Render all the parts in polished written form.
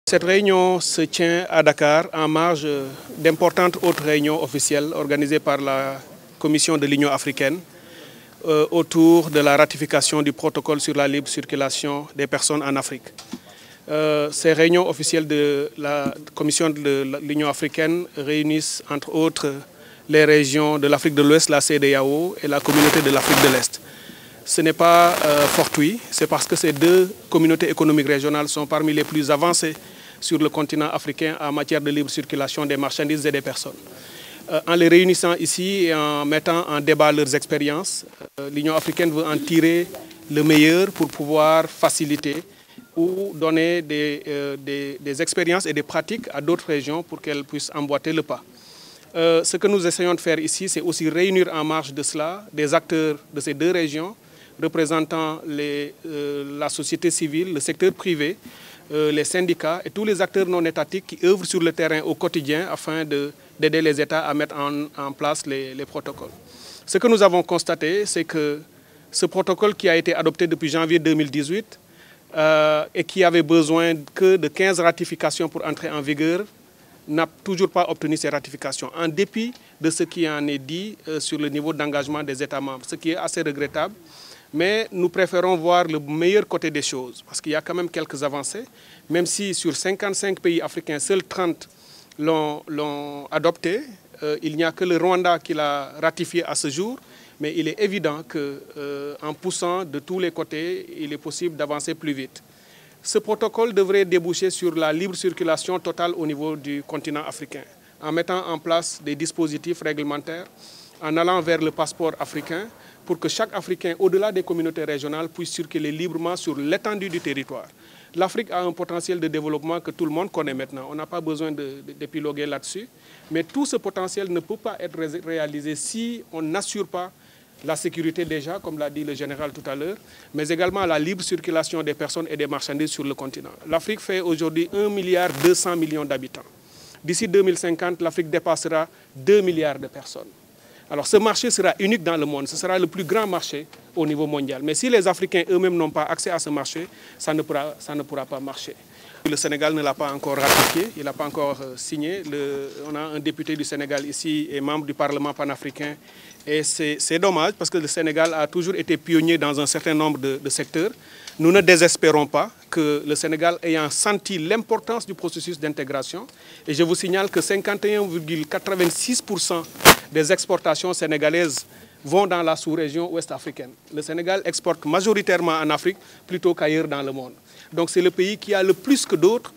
Cette réunion se tient à Dakar en marge d'importantes autres réunions officielles organisées par la Commission de l'Union africaine autour de la ratification du protocole sur la libre circulation des personnes en Afrique. Ces réunions officielles de la Commission de l'Union africaine réunissent entre autres les régions de l'Afrique de l'Ouest, la CEDEAO et la communauté de l'Afrique de l'Est. Ce n'est pas fortuit, c'est parce que ces deux communautés économiques régionales sont parmi les plus avancées sur le continent africain en matière de libre circulation des marchandises et des personnes. En les réunissant ici et en mettant en débat leurs expériences, l'Union africaine veut en tirer le meilleur pour pouvoir faciliter ou donner des expériences et des pratiques à d'autres régions pour qu'elles puissent emboîter le pas. Ce que nous essayons de faire ici, c'est aussi réunir en marge de cela des acteurs de ces deux régions, représentant la société civile, le secteur privé, les syndicats et tous les acteurs non étatiques qui œuvrent sur le terrain au quotidien afin d'aider les États à mettre en place les protocoles. Ce que nous avons constaté, c'est que ce protocole qui a été adopté depuis janvier 2018 et qui avait besoin que de 15 ratifications pour entrer en vigueur, n'a toujours pas obtenu ces ratifications, en dépit de ce qui en est dit sur le niveau d'engagement des États membres, ce qui est assez regrettable. Mais nous préférons voir le meilleur côté des choses, parce qu'il y a quand même quelques avancées, même si sur 55 pays africains, seuls 30 l'ont adopté. Il n'y a que le Rwanda qui l'a ratifié à ce jour, mais il est évident qu'en poussant de tous les côtés, il est possible d'avancer plus vite. Ce protocole devrait déboucher sur la libre circulation totale au niveau du continent africain, en mettant en place des dispositifs réglementaires, en allant vers le passeport africain, pour que chaque Africain, au-delà des communautés régionales, puisse circuler librement sur l'étendue du territoire. L'Afrique a un potentiel de développement que tout le monde connaît maintenant. On n'a pas besoin d'épiloguer là-dessus. Mais tout ce potentiel ne peut pas être réalisé si on n'assure pas la sécurité déjà, comme l'a dit le général tout à l'heure, mais également la libre circulation des personnes et des marchandises sur le continent. L'Afrique fait aujourd'hui 1,2 milliard d'habitants. D'ici 2050, l'Afrique dépassera 2 milliards de personnes. Alors ce marché sera unique dans le monde, ce sera le plus grand marché au niveau mondial. Mais si les Africains eux-mêmes n'ont pas accès à ce marché, ça ne pourra pas marcher. Le Sénégal ne l'a pas encore ratifié, il n'a pas encore signé. On a un député du Sénégal ici et membre du Parlement panafricain. Et c'est dommage parce que le Sénégal a toujours été pionnier dans un certain nombre de secteurs. Nous ne désespérons pas que le Sénégal ayant senti l'importance du processus d'intégration. Et je vous signale que 51,86% des exportations sénégalaises vont dans la sous-région ouest-africaine. Le Sénégal exporte majoritairement en Afrique plutôt qu'ailleurs dans le monde. Donc c'est le pays qui a le plus que d'autres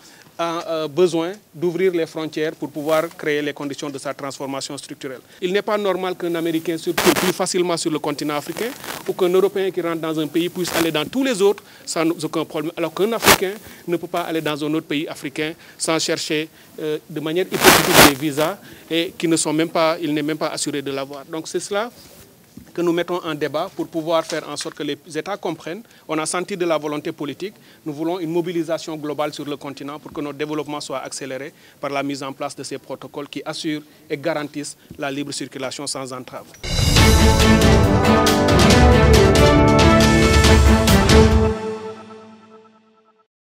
besoin d'ouvrir les frontières pour pouvoir créer les conditions de sa transformation structurelle. Il n'est pas normal qu'un Américain circule plus facilement sur le continent africain ou qu'un Européen qui rentre dans un pays puisse aller dans tous les autres sans aucun problème, alors qu'un Africain ne peut pas aller dans un autre pays africain sans chercher de manière hypothétique des visas et qui ne sont même pas, il n'est même pas assuré de l'avoir. Donc c'est cela que nous mettons en débat pour pouvoir faire en sorte que les États comprennent. On a senti de la volonté politique. Nous voulons une mobilisation globale sur le continent pour que notre développement soit accéléré par la mise en place de ces protocoles qui assurent et garantissent la libre circulation sans entrave.